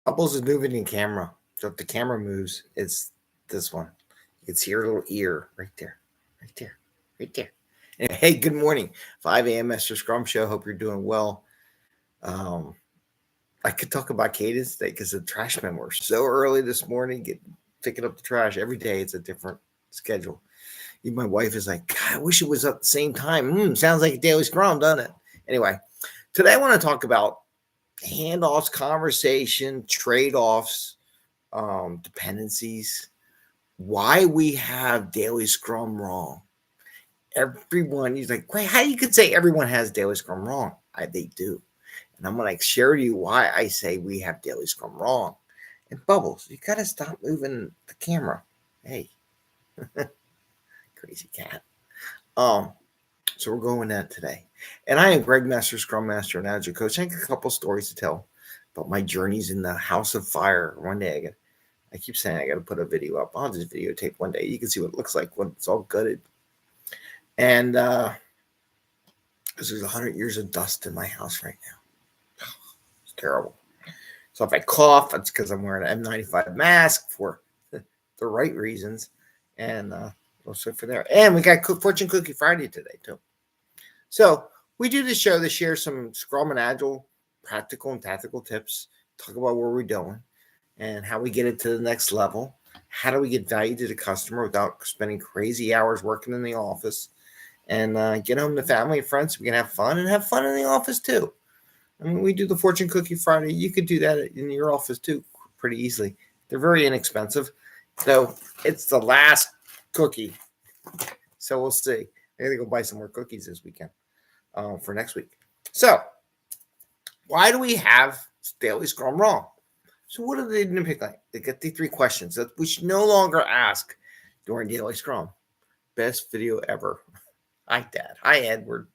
Bubbles is moving in camera. So if the camera moves, it's this one. You can see her little ear right there, right there, right there. And hey, good morning. 5 a.m. Mester Scrum Show. Hope you're doing well. Um, I could talk about cadence today because the trash men were so early this morning, picking up the trash. Every day it's a different schedule. Even my wife is like, God, I wish it was at the same time. Sounds like a daily scrum, doesn't it? Anyway, today I want to talk about handoffs, conversation, trade-offs, dependencies, why we have daily scrum wrong. Everyone, he's like, wait, how you could say everyone has daily scrum wrong? They do. And I'm going to share to you why I say we have daily scrum wrong. And Bubbles, you got to stop moving the camera. Hey, crazy cat. Um, so we're going that today. And I am Greg Mester, Scrum Master and Agile Coach. I have a couple stories to tell about my journeys in the house of fire. One day I keep saying I got to put a video up. I'll just videotape one day. You can see what it looks like when it's all gutted. And because there's 100 years of dust in my house right now. It's terrible. So if I cough, it's because I'm wearing an N95 mask for the right reasons. And we'll sit for there. And we got Fortune Cookie Friday today, too. So we do this show to share some Scrum and Agile practical and tactical tips, talk about where we're going and how we get it to the next level. How do we get value to the customer without spending crazy hours working in the office, and get home to family and friends so we can have fun and have fun in the office too. I mean, we do the Fortune Cookie Friday. You could do that in your office too pretty easily. They're very inexpensive. So it's the last cookie. So we'll see. I got to go buy some more cookies this weekend for next week. So why do we have daily scrum wrong? So what do they pick like? They get the 3 questions that we should no longer ask during daily scrum. Best video ever. Hi, Dad. Hi, Edward.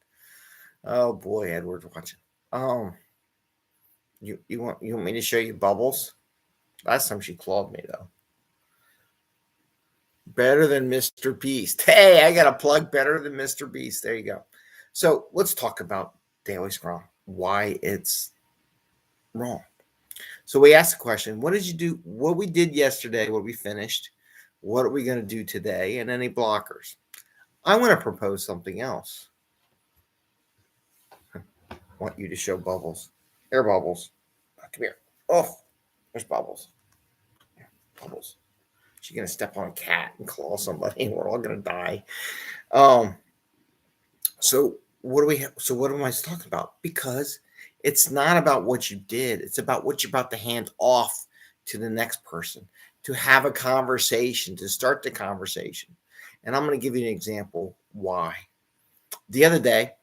Oh boy, Edward's watching. You want me to show you Bubbles? Last time she clawed me though. Better than Mr. Beast. Hey, I got a plug. Better than Mr. Beast. There you go. So let's talk about daily scrum. Why it's wrong. So we asked the question, what did you do? What we did yesterday, what we finished, what are we going to do today, and any blockers? I want to propose something else. I want you to show Bubbles. Here, Bubbles. Come here. Oh, there's Bubbles. Here, Bubbles. She's going to step on a cat and claw somebody, and we're all going to die. So what am I talking about? Because it's not about what you did. It's about what you're about to hand off to the next person, to have a conversation, to start the conversation. And I'm going to give you an example why. The other day,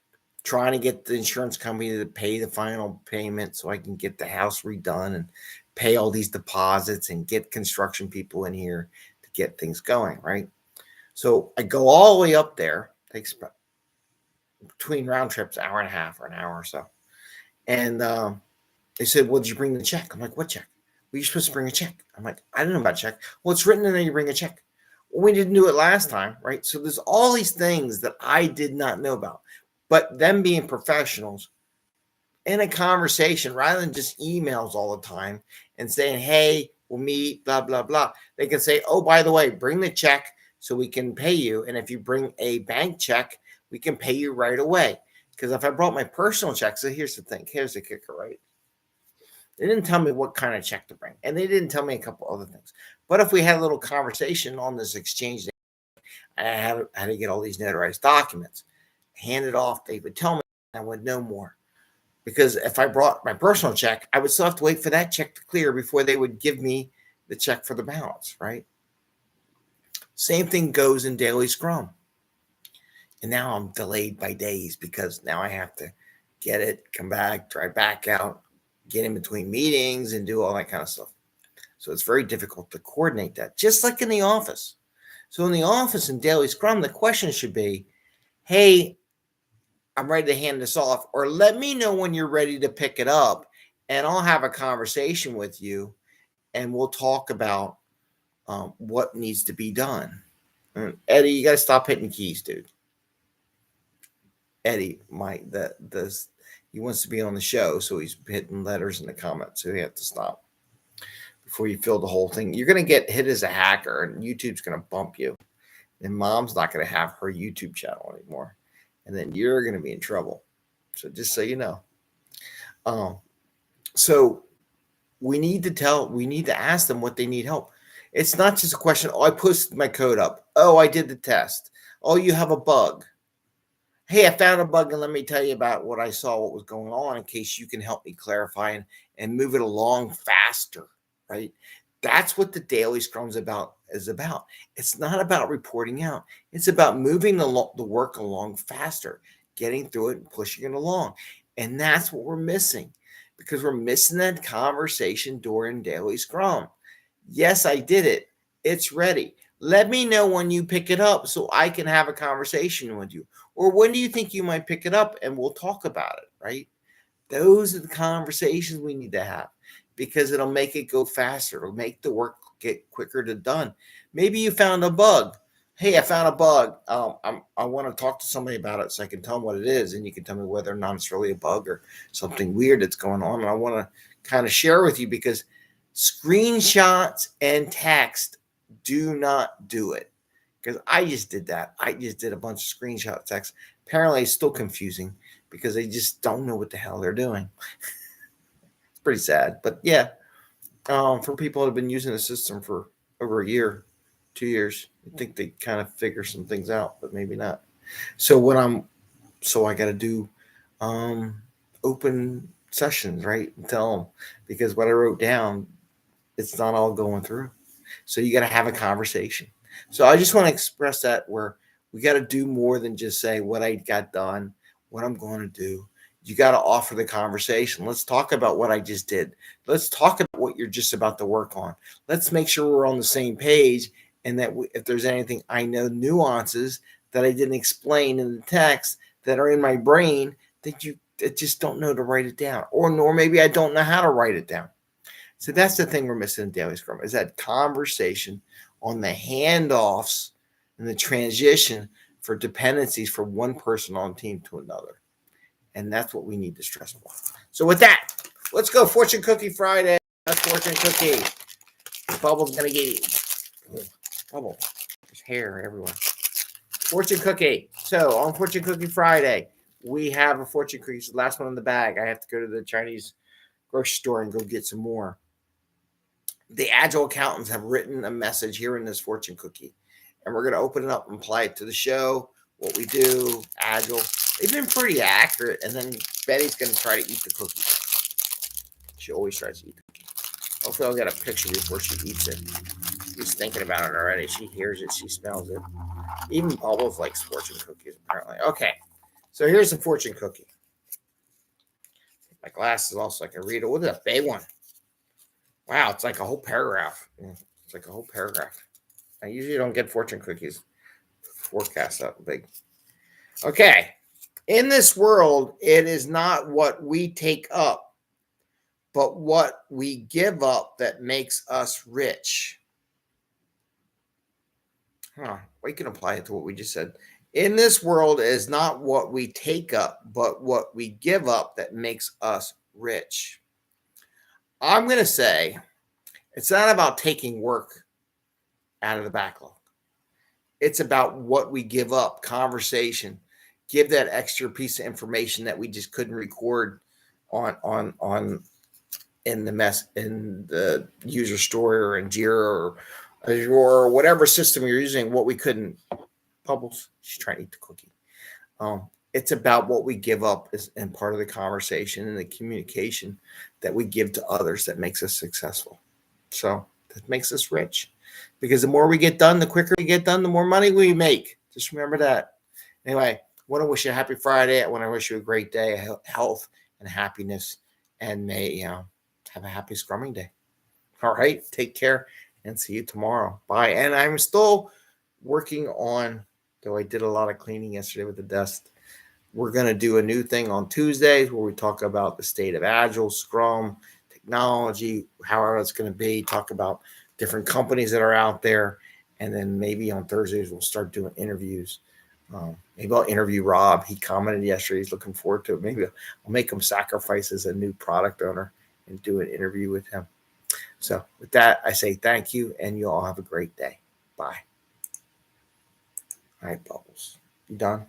trying to get the insurance company to pay the final payment so I can get the house redone and pay all these deposits and get construction people in here to get things going, right? So I go all the way up there. Takes between round trips, hour and a half or an hour or so. And they said, well, did you bring the check? I'm like, what check? Well, you're supposed to bring a check. I'm like, I didn't know about a check. Well, it's written in there you bring a check. Well, we didn't do it last time, right? So there's all these things that I did not know about. But them being professionals in a conversation, rather than just emails all the time and saying, hey, we'll meet, blah, blah, blah. They can say, oh, by the way, bring the check so we can pay you. And if you bring a bank check, we can pay you right away. Because if I brought my personal check, so here's the thing. Here's the kicker, right? They didn't tell me what kind of check to bring. And they didn't tell me a couple other things. But if we had a little conversation on this exchange, I had to get all these notarized documents, hand it off. They would tell me I would know more. Because if I brought my personal check, I would still have to wait for that check to clear before they would give me the check for the balance, right? Same thing goes in daily scrum. And now I'm delayed by days because now I have to get it, come back, drive back out, get in between meetings and do all that kind of stuff. So it's very difficult to coordinate that, just like in the office. So in the office in daily scrum, the question should be, hey, I'm ready to hand this off, or let me know when you're ready to pick it up and I'll have a conversation with you and we'll talk about what needs to be done. And Eddie, you got to stop hitting keys, dude. Eddie, he wants to be on the show, so he's hitting letters in the comments, so we have to stop. before you fill the whole thing. You're going to get hit as a hacker, and YouTube's going to bump you. And mom's not going to have her YouTube channel anymore. And then you're going to be in trouble. So just so you know. So we need to ask them what they need help. It's not just a question, oh, I posted my code up. Oh, I did the test. Oh, you have a bug. Hey, I found a bug, and let me tell you about what I saw, what was going on, in case you can help me clarify and move it along faster, right? That's what the Daily Scrum is about. It's not about reporting out. It's about moving the work along faster, getting through it and pushing it along. And that's what we're missing, because we're missing that conversation during Daily Scrum. Yes, I did it. It's ready. Let me know when you pick it up so I can have a conversation with you. Or when do you think you might pick it up, and we'll talk about it, right? Those are the conversations we need to have, because it'll make it go faster. It'll make the work get quicker to done. Maybe you found a bug. Hey, I found a bug. I want to talk to somebody about it so I can tell them what it is, and you can tell me whether or not it's really a bug or something weird that's going on. And I want to kind of share with you, because screenshots and text do not do it. Because I just did that. I just did a bunch of screenshot text. Apparently, it's still confusing because they just don't know what the hell they're doing. It's pretty sad. But yeah, for people that have been using the system for over a year, 2 years, I think they kind of figure some things out, but maybe not. So I got to do open sessions, right? And tell them, because what I wrote down, it's not all going through. So you got to have a conversation. So I just want to express that, where we got to do more than just say what I got done, what I'm going to do. You got to offer the conversation. Let's talk about what I just did. Let's talk about what you're just about to work on. Let's make sure we're on the same page, and that if there's anything I know, nuances that I didn't explain in the text that are in my brain that just don't know to write it down, nor maybe I don't know how to write it down. So that's the thing we're missing in Daily Scrum, is that conversation on the handoffs and the transition for dependencies from one person on team to another. And that's what we need to stress more. So with that, let's go Fortune Cookie Friday. That's Fortune Cookie. Bubble's going to get you. Bubble. There's hair everywhere. Fortune Cookie. So on Fortune Cookie Friday, we have a Fortune Cookie. It's the last one in the bag. I have to go to the Chinese grocery store and go get some more. The Agile accountants have written a message here in this Fortune Cookie, and we're going to open it up and apply it to the show, what we do, Agile. They've been pretty accurate, and then Betty's going to try to eat the cookie. She always tries to eat the cookie. Hopefully I'll get a picture before she eats it. She's thinking about it already. She hears it. She smells it. Even Bubbles likes Fortune Cookies, apparently. Okay, so here's the Fortune Cookie. My glasses also, I can read it. Look at that big one. Wow, it's like a whole paragraph. It's like a whole paragraph. I usually don't get Fortune Cookies forecast that big. Okay. In this world, it is not what we take up, but what we give up that makes us rich. We can apply it to what we just said. In this world, it is not what we take up, but what we give up that makes us rich. I'm going to say it's not about taking work out of the backlog. It's about what we give up, conversation, give that extra piece of information that we just couldn't record on in the user story or in Jira or Azure or whatever system you're using, what we couldn't. Bubbles, she's trying to eat the cookie. It's about what we give up and part of the conversation and the communication that we give to others that makes us successful. So that makes us rich, because the more we get done, the quicker we get done, the more money we make. Just remember that. Anyway, I want to wish you a happy Friday. I want to wish you a great day, health and happiness, and may have a happy Scrumming day. All right, take care and see you tomorrow. Bye. And I'm still working on, though I did a lot of cleaning yesterday with the dust. We're going to do a new thing on Tuesdays where we talk about the state of Agile, Scrum, technology, however it's going to be, talk about different companies that are out there. And then maybe on Thursdays, we'll start doing interviews. Maybe I'll interview Rob. He commented yesterday. He's looking forward to it. Maybe I'll make him sacrifice as a new product owner and do an interview with him. So with that, I say thank you, and you all have a great day. Bye. All right, Bubbles. You done?